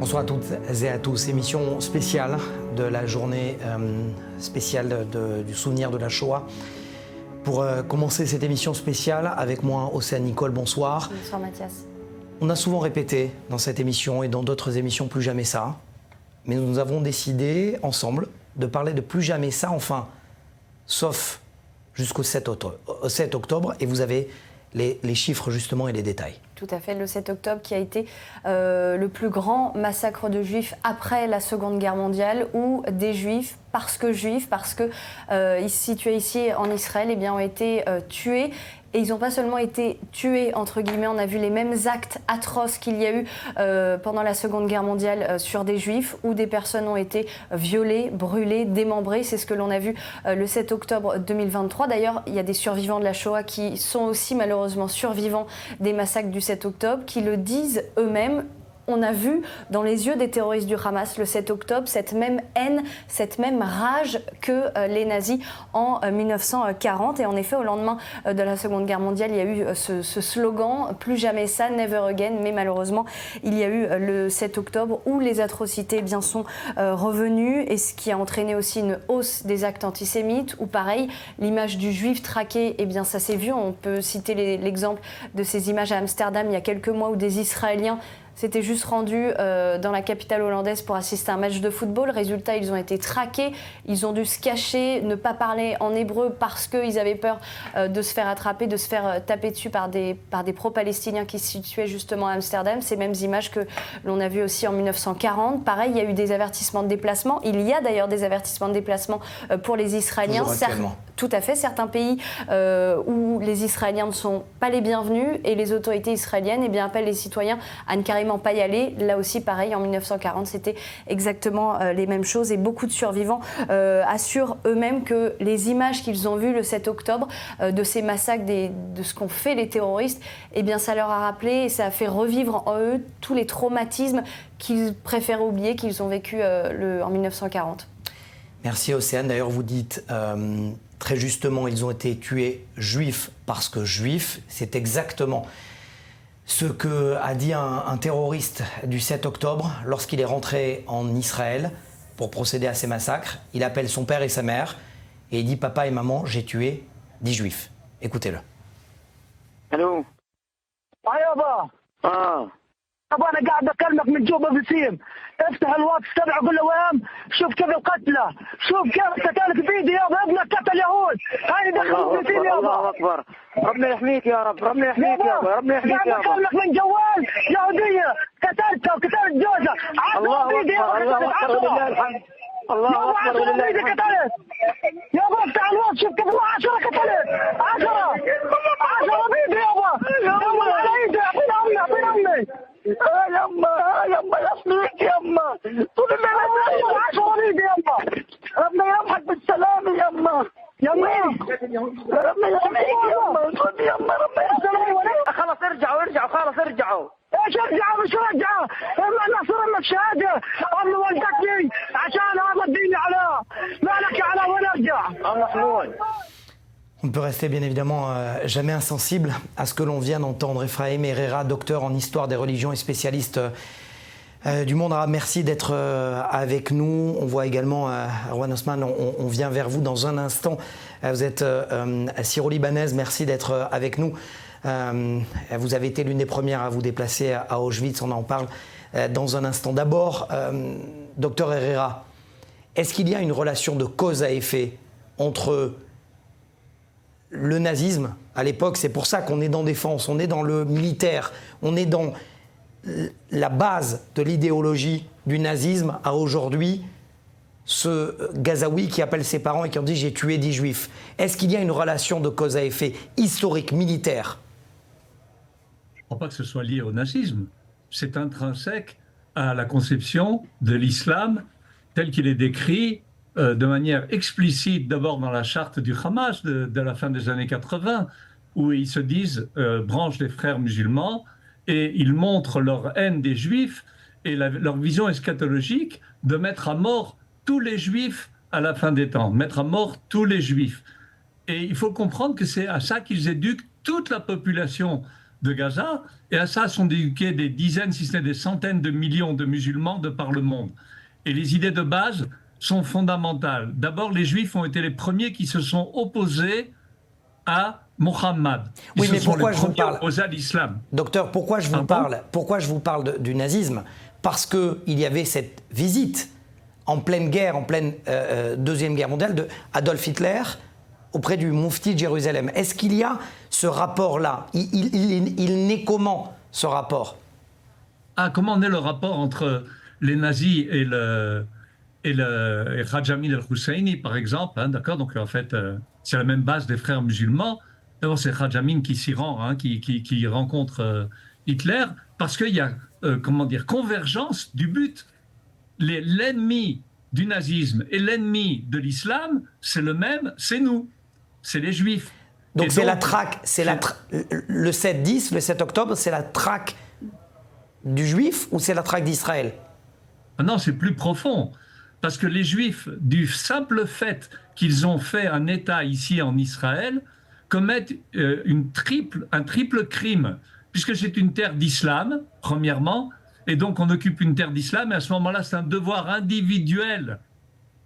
Bonsoir à toutes et à tous. Émission spéciale de la journée spéciale du souvenir de la Shoah. Pour commencer cette émission spéciale, avec moi, Océane Nicole, bonsoir. Bonsoir Mathias. On a souvent répété dans cette émission et dans d'autres émissions plus jamais ça. Mais nous avons décidé ensemble de parler de plus jamais ça, enfin, sauf jusqu'au 7 octobre. Et vous avez les chiffres justement et les détails. Tout à fait, le 7 octobre qui a été le plus grand massacre de juifs après la Seconde Guerre mondiale, où des juifs parce qu'ils se situaient ici en Israël, eh bien, ont été tués. Et ils n'ont pas seulement été tués, entre guillemets, on a vu les mêmes actes atroces qu'il y a eu pendant la Seconde Guerre mondiale sur des juifs, où des personnes ont été violées, brûlées, démembrées. C'est ce que l'on a vu le 7 octobre 2023. D'ailleurs, il y a des survivants de la Shoah qui sont aussi malheureusement survivants des massacres du 7 octobre, qui le disent eux-mêmes. On a vu dans les yeux des terroristes du Hamas le 7 octobre cette même haine, cette même rage que les nazis en 1940. Et en effet, au lendemain de la Seconde Guerre mondiale, il y a eu ce slogan « Plus jamais ça, never again ». Mais malheureusement, il y a eu le 7 octobre où les atrocités sont revenues, et ce qui a entraîné aussi une hausse des actes antisémites, où pareil, l'image du juif traqué, eh bien ça s'est vu. On peut citer l'exemple de ces images à Amsterdam il y a quelques mois, où des Israéliens s'étaient juste rendus dans la capitale hollandaise pour assister à un match de football. Résultat, ils ont été traqués, ils ont dû se cacher, ne pas parler en hébreu parce qu'ils avaient peur de se faire attraper, de se faire taper dessus par des pro-palestiniens qui se situaient justement à Amsterdam. Ces mêmes images que l'on a vues aussi en 1940. Pareil, il y a eu des avertissements de déplacement. Il y a d'ailleurs des avertissements de déplacement pour les Israéliens. Tout à fait, certains pays où les Israéliens ne sont pas les bienvenus, et les autorités israéliennes appellent les citoyens à ne carrément pas y aller. Là aussi, pareil, en 1940, c'était exactement les mêmes choses, et beaucoup de survivants assurent eux-mêmes que les images qu'ils ont vues le 7 octobre de ces massacres, de ce qu'ont fait les terroristes, eh bien, ça leur a rappelé et ça a fait revivre en eux tous les traumatismes qu'ils préfèrent oublier, qu'ils ont vécu en 1940. Merci Océane. D'ailleurs, vous dites très justement, ils ont été tués juifs parce que juifs. C'est exactement ce qu'a dit un terroriste du 7 octobre lorsqu'il est rentré en Israël pour procéder à ces massacres. Il appelle son père et sa mère et il dit « Papa et maman, j'ai tué 10 juifs ». Écoutez-le. Allô. طب انا قاعد بكلمك من جوبا بسيم. افتح الواتس تبعه قول له وين شوف كيف القتله، شوف كيف قتلت بيدي يابا، ابنك قتل يهود، هاي دخلوا بسيم يابا. الله اكبر، ربنا يحميك يا رب، ربنا يحميك يابا، ربنا يحميك يابا. بكلمك من جوال يهوديه قتلتها وقتلت جوزها، الله بيدي اكبر، الله اكبر ولله الحمد. الله اكبر ولله الحمد. يابا افتح الواتس شوف كيف 10 قتلت، 10 بيدي يابا، يابا على ايدي، اعطينا امي. يما يحميك يما، طول الليل 10 بيدي يما، ربنا يرحمك بالسلامة يما. يما ربنا يحميك يما، خذ يما ربنا يحميك. خلص ارجعوا خلص ارجعوا. ايش ارجعوا مش رجعوا؟ اما نصر لك شهاده، امي ولدتني عشان هذا الدين على مالك على وين ارجع؟ محمود. On ne peut rester bien évidemment jamais insensible à ce que l'on vient d'entendre. Ephraim Herrera, docteur en histoire des religions et spécialiste du monde arabe, merci d'être avec nous. On voit également Erwan Osman, on vient vers vous dans un instant. Vous êtes syro-libanaise, merci d'être avec nous. Vous avez été l'une des premières à vous déplacer à Auschwitz, on en parle dans un instant. D'abord, docteur Herrera, est-ce qu'il y a une relation de cause à effet entre le nazisme à l'époque? C'est pour ça qu'on est dans défense, on est dans le militaire, on est dans la base de l'idéologie du nazisme, à aujourd'hui ce Gazaoui qui appelle ses parents et qui en dit j'ai tué 10 juifs. Est-ce qu'il y a une relation de cause à effet historique, militaire? Je ne crois pas que ce soit lié au nazisme. C'est intrinsèque à la conception de l'islam tel qu'il est décrit de manière explicite, d'abord dans la charte du Hamas de la fin des années 80, où ils se disent branche des frères musulmans, et ils montrent leur haine des juifs et leur vision eschatologique de mettre à mort tous les juifs à la fin des temps, mettre à mort tous les juifs. Et il faut comprendre que c'est à ça qu'ils éduquent toute la population de Gaza, et à ça sont éduqués des dizaines, si ce n'est des centaines de millions de musulmans de par le monde. Et les idées de base sont fondamentales. D'abord, les Juifs ont été les premiers qui se sont opposés à Mohammed. Oui, mais pourquoi je vous parle opposés à l'islam. Docteur, pourquoi je vous parle du nazisme? Parce qu'il y avait cette visite en pleine guerre, en pleine Deuxième Guerre mondiale, de Adolf Hitler auprès du Moufti de Jérusalem. Est-ce qu'il y a ce rapport-là? Il naît comment, ce rapport? Comment naît le rapport entre les nazis et Khaja Amin al-Husseini, par exemple, hein, d'accord? Donc, en fait, c'est la même base des frères musulmans. D'abord, c'est Khaja Amin qui s'y rend, hein, qui rencontre Hitler, parce qu'il y a, convergence du but. L'ennemi du nazisme et l'ennemi de l'islam, c'est le même, c'est nous, c'est les Juifs. Donc, c'est la traque, le 7-10, le 7 octobre, c'est la traque du Juif ou c'est la traque d'Israël? Non, c'est plus profond. Parce que les Juifs, du simple fait qu'ils ont fait un État ici en Israël, commettent un triple crime, puisque c'est une terre d'islam, premièrement, et donc on occupe une terre d'islam, et à ce moment-là, c'est un devoir individuel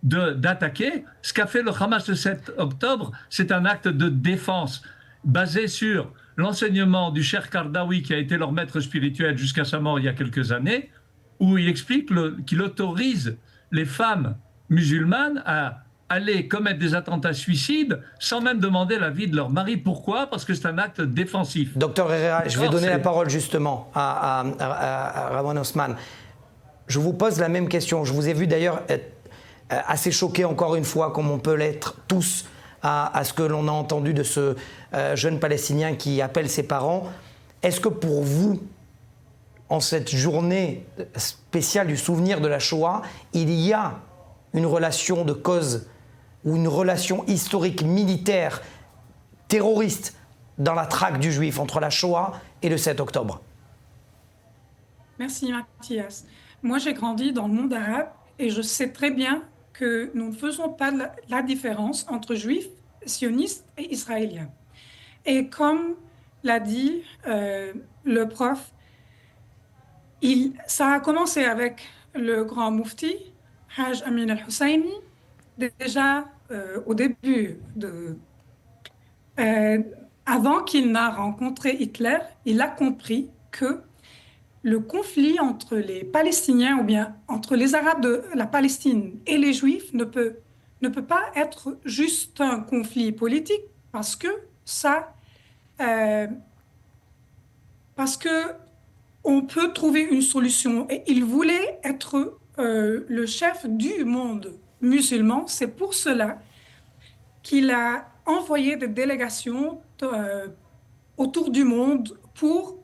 d'attaquer. Ce qu'a fait le Hamas le 7 octobre, c'est un acte de défense basé sur l'enseignement du Cheikh Kardawi, qui a été leur maître spirituel jusqu'à sa mort il y a quelques années, où il explique qu'il autorise les femmes musulmanes à aller commettre des attentats suicides sans même demander l'avis de leur mari. Pourquoi? Parce que c'est un acte défensif. Docteur Herrera, je vais donner la parole justement à Ramon Osman. Je vous pose la même question. Je vous ai vu d'ailleurs être assez choqué encore une fois, comme on peut l'être tous, à ce que l'on a entendu de ce jeune Palestinien qui appelle ses parents. Est-ce que pour vous, en cette journée spéciale du souvenir de la Shoah, il y a une relation de cause ou une relation historique, militaire, terroriste dans la traque du Juif entre la Shoah et le 7 octobre? Merci Mathias. Moi j'ai grandi dans le monde arabe et je sais très bien que nous ne faisons pas la différence entre Juifs, sionistes et Israéliens. Et comme l'a dit le prof, ça a commencé avec le grand Moufti, Haj Amin al-Husseini. Déjà au début, avant qu'il n'a rencontré Hitler, il a compris que le conflit entre les Palestiniens ou bien entre les Arabes de la Palestine et les Juifs ne peut pas être juste un conflit politique parce que on peut trouver une solution. Et il voulait être le chef du monde musulman. C'est pour cela qu'il a envoyé des délégations autour du monde pour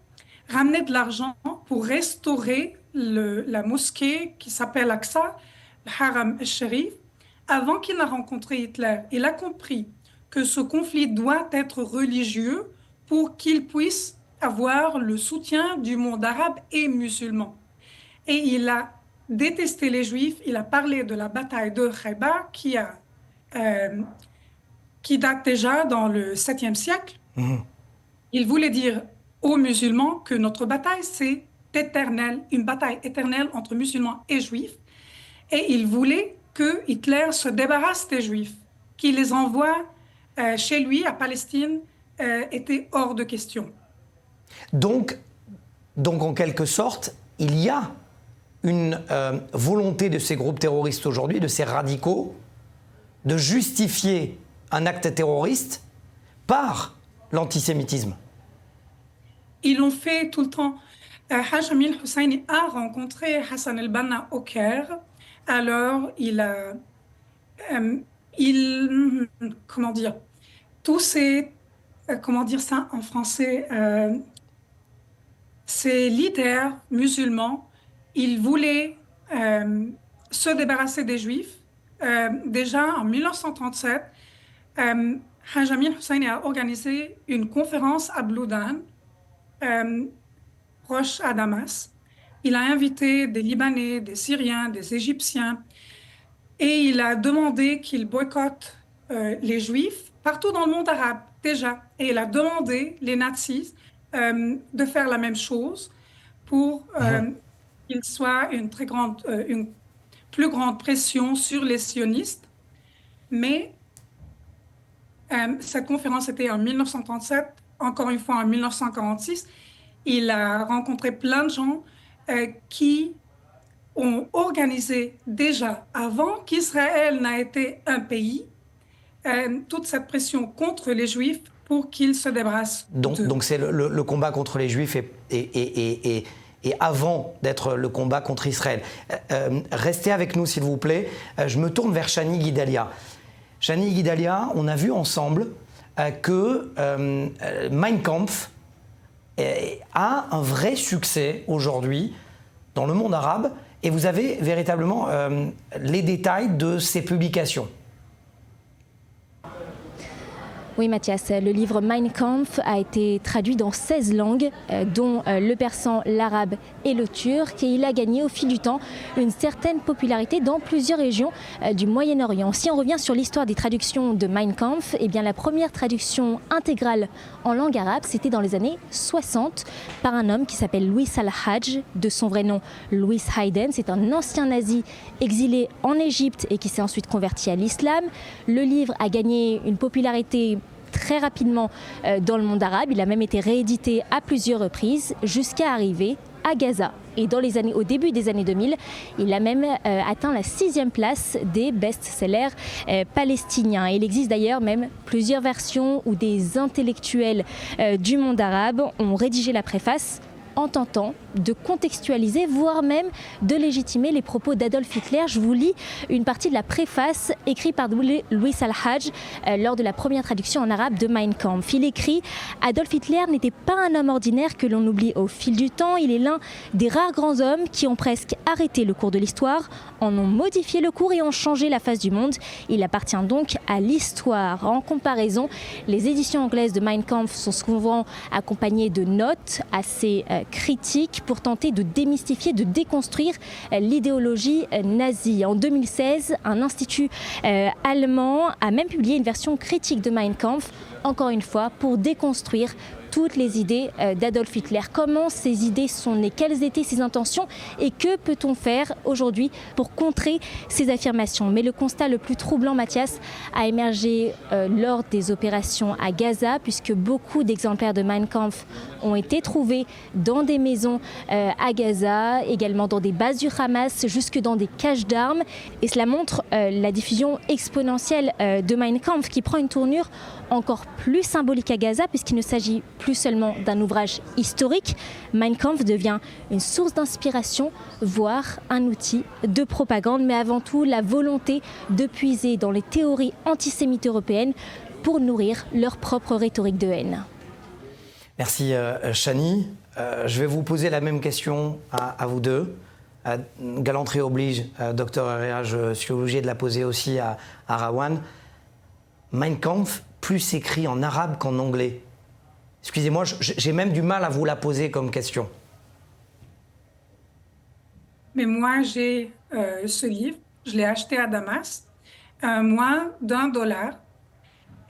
ramener de l'argent pour restaurer la mosquée qui s'appelle Aqsa, le Haram al-Sharif. Avant qu'il n'a rencontré Hitler, il a compris que ce conflit doit être religieux pour qu'il puisse avoir le soutien du monde arabe et musulman. Et il a détesté les Juifs, il a parlé de la bataille de Khaybar qui date déjà dans le 7e siècle. Il voulait dire aux musulmans que notre bataille, c'est éternel, une bataille éternelle entre musulmans et Juifs. Et il voulait que Hitler se débarrasse des Juifs, qu'il les envoie chez lui, à Palestine, était hors de question. Donc, en quelque sorte, il y a une volonté de ces groupes terroristes aujourd'hui, de ces radicaux, de justifier un acte terroriste par l'antisémitisme. Ils l'ont fait tout le temps. Haj Amin al-Husseini a rencontré Hassan el-Banna au Caire. Alors, comment dire, tous ces, comment dire ça en français, ces leaders musulmans, ils voulaient se débarrasser des Juifs. Déjà en 1937, Haj Amin al-Husseini a organisé une conférence à Bloudan, proche à Damas. Il a invité des Libanais, des Syriens, des Égyptiens et il a demandé qu'ils boycottent les Juifs partout dans le monde arabe déjà. Et il a demandé les nazis de faire la même chose pour qu'il soit une plus grande pression sur les sionistes. Mais cette conférence était en 1937, encore une fois en 1946. Il a rencontré plein de gens qui ont organisé déjà, avant qu'Israël n'a été un pays, toute cette pression contre les Juifs pour qu'ils se débarrassent d'eux. Donc c'est le combat contre les Juifs et avant d'être le combat contre Israël. Restez avec nous, s'il vous plaît. Je me tourne vers Shani Guidalia. Shani Guidalia, on a vu ensemble que Mein Kampf a un vrai succès aujourd'hui dans le monde arabe, et vous avez véritablement les détails de ces publications. Oui, Mathias, le livre Mein Kampf a été traduit dans 16 langues, dont le persan, l'arabe et le turc, et il a gagné au fil du temps une certaine popularité dans plusieurs régions du Moyen-Orient. Si on revient sur l'histoire des traductions de Mein Kampf, eh bien, la première traduction intégrale en langue arabe, c'était dans les années 60 par un homme qui s'appelle Louis Al-Hajj, de son vrai nom Louis Hayden. C'est un ancien nazi exilé en Égypte et qui s'est ensuite converti à l'islam. Le livre a gagné une popularité très rapidement dans le monde arabe. Il a même été réédité à plusieurs reprises jusqu'à arriver à Gaza. Et au début des années 2000, il a même atteint la 6e place des best-sellers palestiniens. Il existe d'ailleurs même plusieurs versions où des intellectuels du monde arabe ont rédigé la préface en tentant de contextualiser, voire même de légitimer les propos d'Adolf Hitler. Je vous lis une partie de la préface écrite par Louis Al-Hajj lors de la première traduction en arabe de Mein Kampf. Il écrit « Adolf Hitler n'était pas un homme ordinaire que l'on oublie au fil du temps. Il est l'un des rares grands hommes qui ont presque arrêté le cours de l'histoire, en ont modifié le cours et ont changé la face du monde. Il appartient donc à l'histoire. » En comparaison, les éditions anglaises de Mein Kampf sont souvent accompagnées de notes assez critiques pour tenter de démystifier, de déconstruire l'idéologie nazie. En 2016, un institut allemand a même publié une version critique de Mein Kampf, encore une fois, pour déconstruire toutes les idées d'Adolf Hitler. Comment ces idées sont nées? Quelles étaient ses intentions? Et que peut-on faire aujourd'hui pour contrer ces affirmations? Mais le constat le plus troublant, Mathias, a émergé lors des opérations à Gaza, puisque beaucoup d'exemplaires de Mein Kampf ont été trouvés dans des maisons à Gaza, également dans des bases du Hamas, jusque dans des caches d'armes. Et cela montre la diffusion exponentielle de Mein Kampf, qui prend une tournure encore plus symbolique à Gaza, puisqu'il ne s'agit plus seulement d'un ouvrage historique. Mein Kampf devient une source d'inspiration, voire un outil de propagande, mais avant tout la volonté de puiser dans les théories antisémites européennes pour nourrir leur propre rhétorique de haine. Merci Shani. Je vais vous poser la même question à vous deux. Galanterie oblige, docteur Herrera, je suis obligé de la poser aussi à Rawan. Mein Kampf, plus écrit en arabe qu'en anglais. Excusez-moi, j'ai même du mal à vous la poser comme question. Mais moi, j'ai ce livre, je l'ai acheté à Damas, moins $1.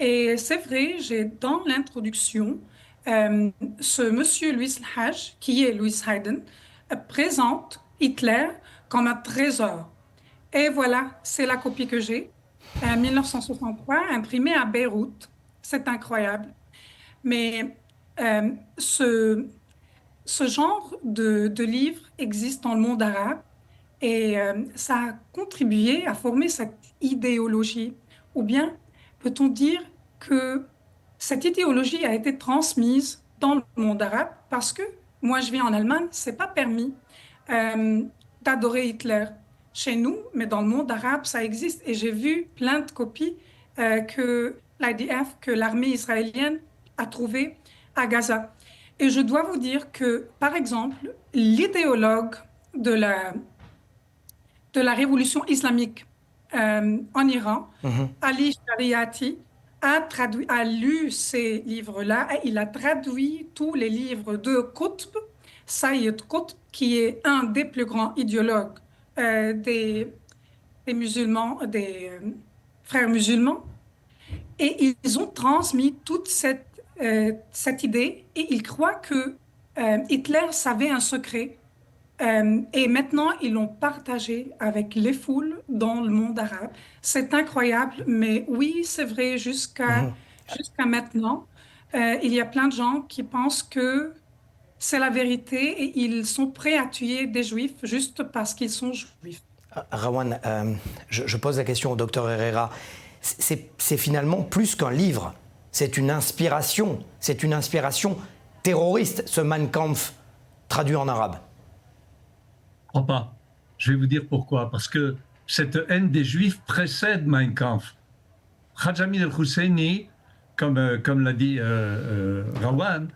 Et c'est vrai, j'ai dans l'introduction, ce monsieur Louis Al-Hajj, qui est Louis Hayden, présente Hitler comme un trésor. Et voilà, c'est la copie que j'ai, en 1963, imprimée à Beyrouth. C'est incroyable. Mais ce genre de livre existe dans le monde arabe et ça a contribué à former cette idéologie. Ou bien peut-on dire que cette idéologie a été transmise dans le monde arabe parce que moi je vis en Allemagne, c'est pas permis d'adorer Hitler chez nous, mais dans le monde arabe ça existe et j'ai vu plein de copies que l'IDF, que l'armée israélienne a trouvées à Gaza. Et je dois vous dire que, par exemple, l'idéologue de la révolution islamique en Iran, Ali Shariati, a lu ces livres-là. Il a traduit tous les livres de Qutb, Sayyid Qutb, qui est un des plus grands idéologues des musulmans, des frères musulmans. Et ils ont transmis toute cette cette idée et il croit que Hitler savait un secret et maintenant ils l'ont partagé avec les foules dans le monde arabe. C'est incroyable, mais oui, c'est vrai, jusqu'à maintenant, il y a plein de gens qui pensent que c'est la vérité et ils sont prêts à tuer des juifs juste parce qu'ils sont juifs. Rawan, je pose la question au docteur Herrera. C'est finalement plus qu'un livre, c'est une inspiration terroriste, ce Mein Kampf traduit en arabe. Je ne crois pas. Je vais vous dire pourquoi. Parce que cette haine des Juifs précède Mein Kampf. Hadj Hamid el-Husseini, comme l'a dit Rawan,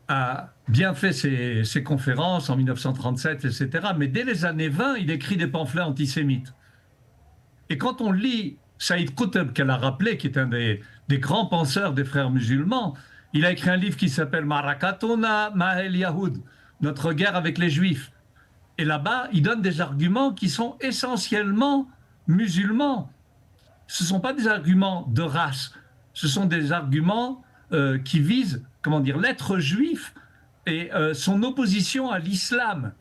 a bien fait ses conférences en 1937, etc. Mais dès les années 20, il écrit des pamphlets antisémites. Et quand on lit Saïd Qutb, qu'elle a rappelé, qui est un des grands penseurs des frères musulmans, il a écrit un livre qui s'appelle Marakatuna Ma'el Yahoud, notre guerre avec les Juifs. Et là-bas, il donne des arguments qui sont essentiellement musulmans. Ce ne sont pas des arguments de race, ce sont des arguments qui visent, l'être juif et son opposition à l'islam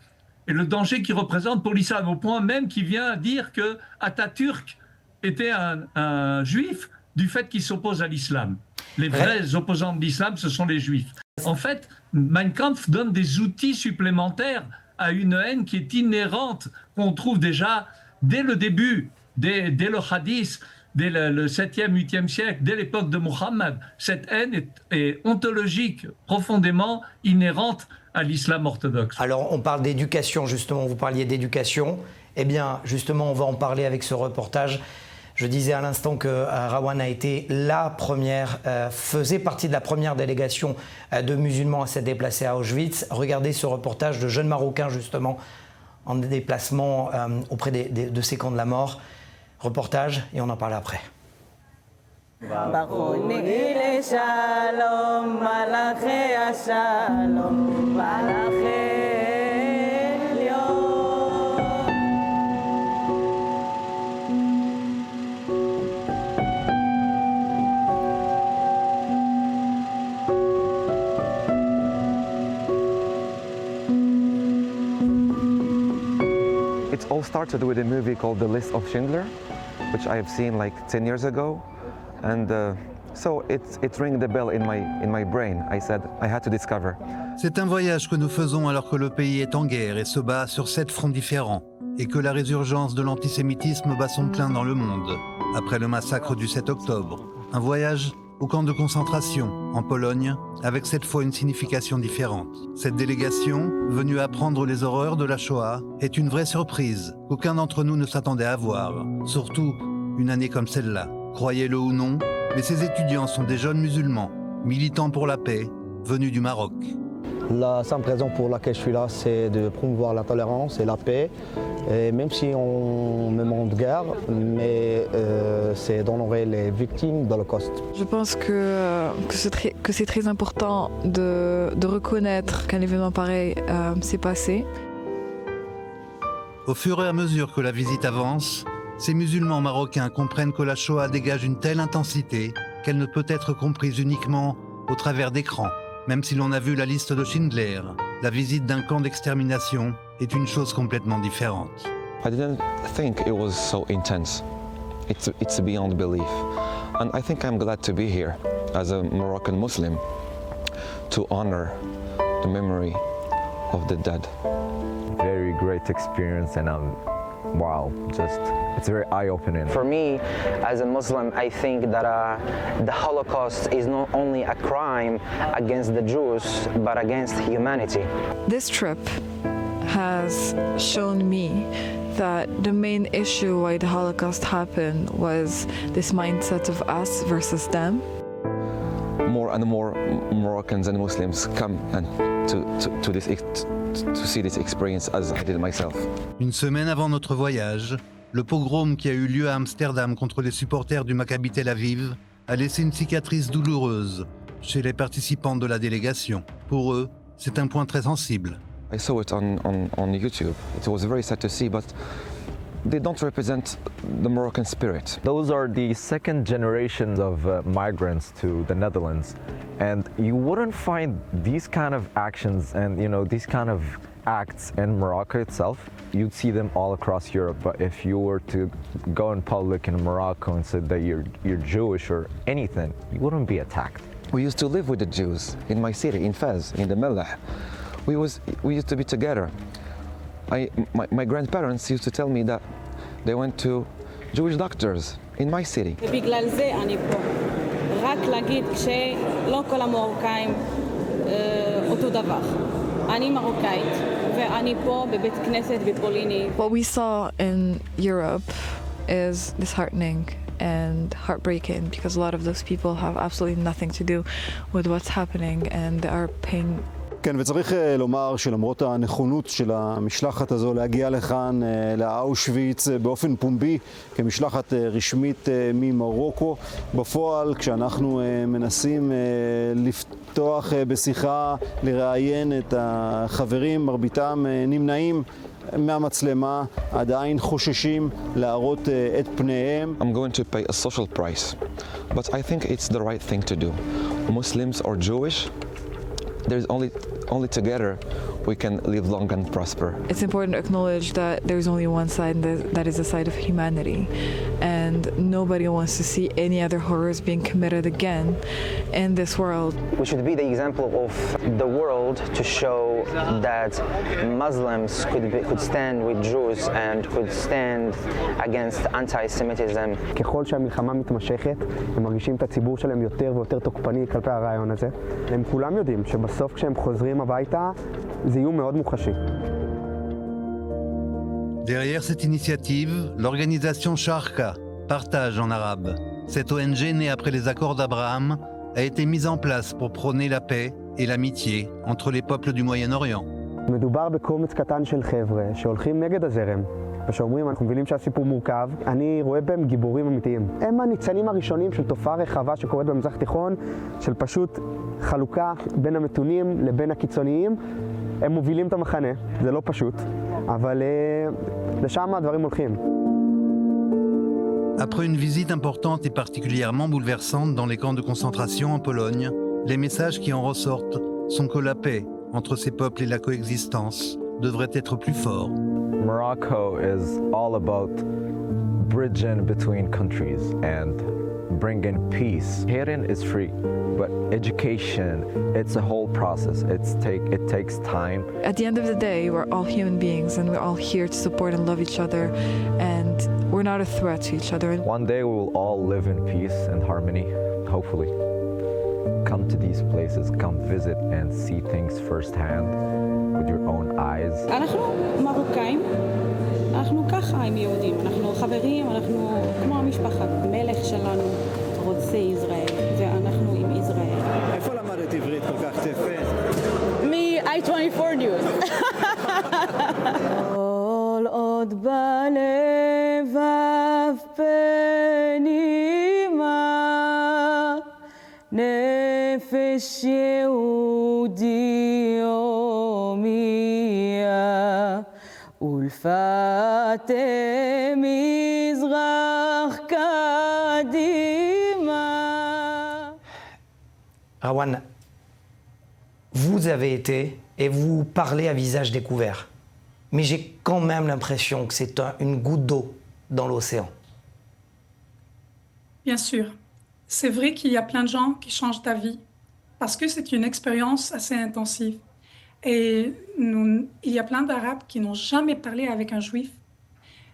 et le danger qu'il représente pour l'islam, au point même qu'il vient dire que Atatürk était un juif du fait qu'il s'oppose à l'islam. Les vrais opposants de l'islam, ce sont les juifs. En fait, Mein Kampf donne des outils supplémentaires à une haine qui est inhérente, qu'on trouve déjà dès le début, dès le hadith, dès le 7e, 8e siècle, dès l'époque de Mohammed. Cette haine est ontologique, profondément inhérente à l'islam orthodoxe. Alors, on parle d'éducation, justement, vous parliez d'éducation. Eh bien, justement, on va en parler avec ce reportage. Je disais à l'instant que Rawan a été faisait partie de la première délégation de musulmans à s'être déplacés à Auschwitz. Regardez ce reportage de jeunes Marocains, justement, en déplacement auprès de ces camps de la mort. Reportage, et on en parle après. It all started with a movie called The List of Schindler, which I have seen like 10 years ago, and so it rang the bell in my brain. I said I had to discover. C'est un voyage que nous faisons alors que le pays est en guerre et se bat sur 7 fronts différents, et que la résurgence de l'antisémitisme bat son plein dans le monde, après le massacre du 7 octobre. Un voyage au camp de concentration, en Pologne, avec cette fois une signification différente. Cette délégation, venue apprendre les horreurs de la Shoah, est une vraie surprise qu'aucun d'entre nous ne s'attendait à voir, surtout une année comme celle-là. Croyez-le ou non, mais ces étudiants sont des jeunes musulmans, militants pour la paix, venus du Maroc. La simple raison pour laquelle je suis là, c'est de promouvoir la tolérance et la paix, et même si on me demande de guerre, mais c'est d'honorer les victimes de l'Holocauste. Je pense que c'est très important de reconnaître qu'un événement pareil s'est passé. Au fur et à mesure que la visite avance, ces musulmans marocains comprennent que la Shoah dégage une telle intensité qu'elle ne peut être comprise uniquement au travers d'écrans. Même si l'on a vu la liste de Schindler, la visite d'un camp d'extermination est une chose complètement différente. I didn't think it was so intense. It's beyond belief. And I think I'm glad to be here as a Moroccan Muslim to honor the memory of the dead. Very great experience, and wow, it's very eye-opening. For me, as a Muslim, I think that the Holocaust is not only a crime against the Jews, but against humanity. This trip has shown me that the main issue why the Holocaust happened was this mindset of us versus them. More and more Moroccans and Muslims come and to see this experience as I did myself. Une semaine avant notre voyage, le pogrom qui a eu lieu à Amsterdam contre les supporters du Maccabi Tel Aviv a laissé une cicatrice douloureuse chez les participants de la délégation. Pour eux, c'est un point très sensible. I saw it on YouTube. It was very sad to see, but they don't represent the Moroccan spirit. Those are the second generations of migrants to the Netherlands, And you wouldn't find these kind of actions and these kind of acts in Morocco itself. You'd see them all across Europe, but if you were to go in public in Morocco and say that you're Jewish or anything, you wouldn't be attacked. We used to live with the Jews in my city, in Fez, in the Mellah. We used to be together. My grandparents used to tell me that they went to Jewish doctors in my city. ובגלל זה אני פה. רק להגיד שלא כל המרוקאים אותו דבר. אני מרוקאית ואני פה בבית כנסת בפוליני. What we saw in Europe is disheartening and heartbreaking because a lot of those people have absolutely nothing to do with what's happening and they are paying. כן, וצריך לומר שלמרות הנכונות של המשלחת הזו להגיע לכאן, לאושוויץ, באופן פומבי, כמשלחת רשמית ממרוקו, בפועל, כשאנחנו מנסים לפתוח בשיחה, לראיין את החברים, מרביתם נמנעים מהמצלמה, עדיין חוששים להראות את פניהם. I'm going to pay a social price, but I think it's the right thing to do. Muslims or Jewish, there's only together we can live long and prosper. It's important to acknowledge that there's only one side, and that is the side of humanity. And nobody wants to see any other horrors being committed again in this world. We should be the example of the world to show that Muslims could stand with Jews and could stand against anti-Semitism. ככל שהמלחמה מתמשכת, הם מרגישים את הציבור שלהם יותר ויותר תוקפני כלפי הרעיון הזה. הם כולם יודעים שבסוף כשהם חוזרים הביתה, זה איום מאוד מוחשי. Derrière cette initiative, l'organisation Sharqa, Partage en arabe. Cette ONG née après les accords d'Abraham a été mise en place pour prôner la paix et l'amitié entre les peuples du Moyen-Orient. מדובר בקומץ קטן של חבר'ה שהולכים נגד הזרם ושאומרים, אנחנו מבינים שהסיפור מורכב, אני רואה בהם גיבורים אמיתיים. הם הניצנים הראשונים של תופעה רחבה שקורית במזרח התיכון, של פשוט חלוקה בין המתונים לבין הקיצוניים. הם מובילים את המחנה, זה לא פשוט, אבל לשם הדברים הולכים. Après une visite importante et particulièrement bouleversante dans les camps de concentration en Pologne, les messages qui en ressortent sont que la paix entre ces peuples et la coexistence devrait être plus forts. Morocco is all about bridging between countries and bringing peace. Hearing is free, but education, it's a whole process. It takes time. At the end of the day, we're all human beings and we're all here to support and love each other, and we're not a threat to each other. One day we will all live in peace and harmony, hopefully. Come to these places, come visit and see things firsthand with your own eyes. אנחנו מרוקאים, אנחנו ככה עם יהודים, אנחנו חברים, אנחנו כמו המשפחה. מלך שלנו רוצה ישראל, ואנחנו עם ישראל. איפה למדת עברית כל כך יפה? מ-I24 News. כל עוד בלבב פנימה נפש יהודי הומייה ולפת מזרח קדימה. Rawan, vous avez été et vous parlez à visage découvert. Mais j'ai quand même l'impression que c'est une goutte d'eau dans l'océan. Bien sûr. C'est vrai qu'il y a plein de gens qui changent d'avis parce que c'est une expérience assez intensive. Et il y a plein d'Arabes qui n'ont jamais parlé avec un Juif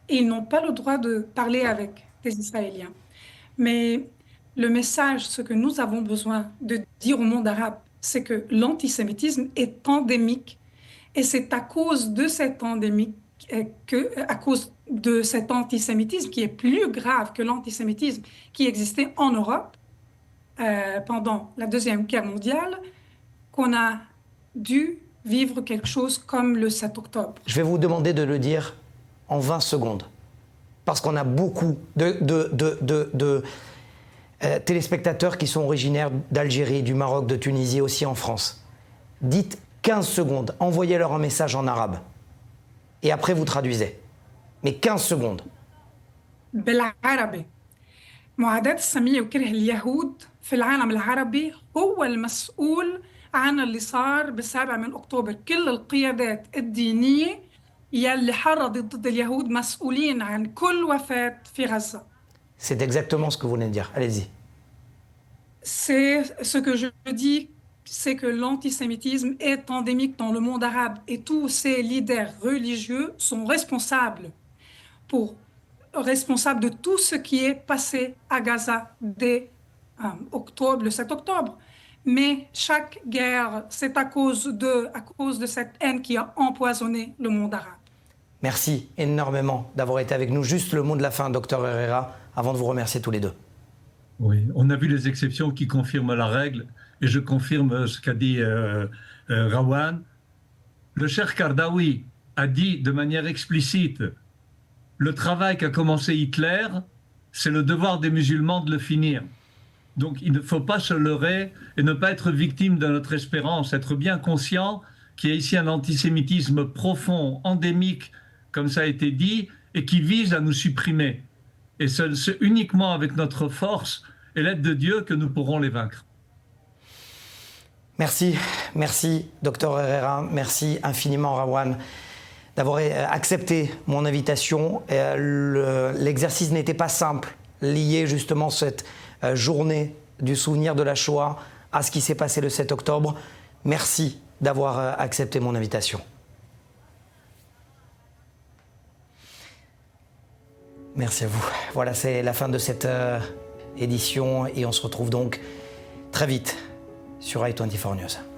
et ils n'ont pas le droit de parler avec des Israéliens. Mais le message, ce que nous avons besoin de dire au monde arabe, c'est que l'antisémitisme est endémique et c'est à cause de cet endémique, à cause de cet antisémitisme qui est plus grave que l'antisémitisme qui existait en Europe pendant la Deuxième Guerre mondiale, qu'on a dû vivre quelque chose comme le 7 octobre. Je vais vous demander de le dire en 20 secondes, parce qu'on a beaucoup de téléspectateurs qui sont originaires d'Algérie, du Maroc, de Tunisie, aussi en France. Dites 15 secondes, envoyez-leur un message en arabe. Et après, vous traduisez. Mais 15 secondes. بالعربي معاداة السامية وكره اليهود في العالم العربي هو المسؤول عن اللي صار بالسابع من أكتوبر. كل القيادات الدينية يلي حرضت ضد اليهود مسؤولين عن كل وفاة في غزة. C'est exactement ce que vous venez de dire. Allez-y. C'est ce que je dis, c'est que l'antisémitisme est endémique dans le monde arabe et tous ces leaders religieux sont responsables de tout ce qui est passé à Gaza dès le 7 octobre. Mais chaque guerre, c'est à cause de cette haine qui a empoisonné le monde arabe. Merci énormément d'avoir été avec nous. Juste le mot de la fin, Dr Herrera, avant de vous remercier tous les deux. Oui, on a vu les exceptions qui confirment la règle, et je confirme ce qu'a dit Rawan. Le Cheikh Kardawi a dit de manière explicite, le travail qu'a commencé Hitler, c'est le devoir des musulmans de le finir. Donc il ne faut pas se leurrer et ne pas être victime de notre espérance, être bien conscient qu'il y a ici un antisémitisme profond, endémique, comme ça a été dit, et qui vise à nous supprimer. Et c'est uniquement avec notre force et l'aide de Dieu que nous pourrons les vaincre. Merci, merci Dr Herrera, merci infiniment Rawan d'avoir accepté mon invitation. L'exercice n'était pas simple, lié justement cette journée du souvenir de la Shoah à ce qui s'est passé le 7 octobre. Merci d'avoir accepté mon invitation. Merci à vous. Voilà, c'est la fin de cette édition et on se retrouve donc très vite sur i24 News.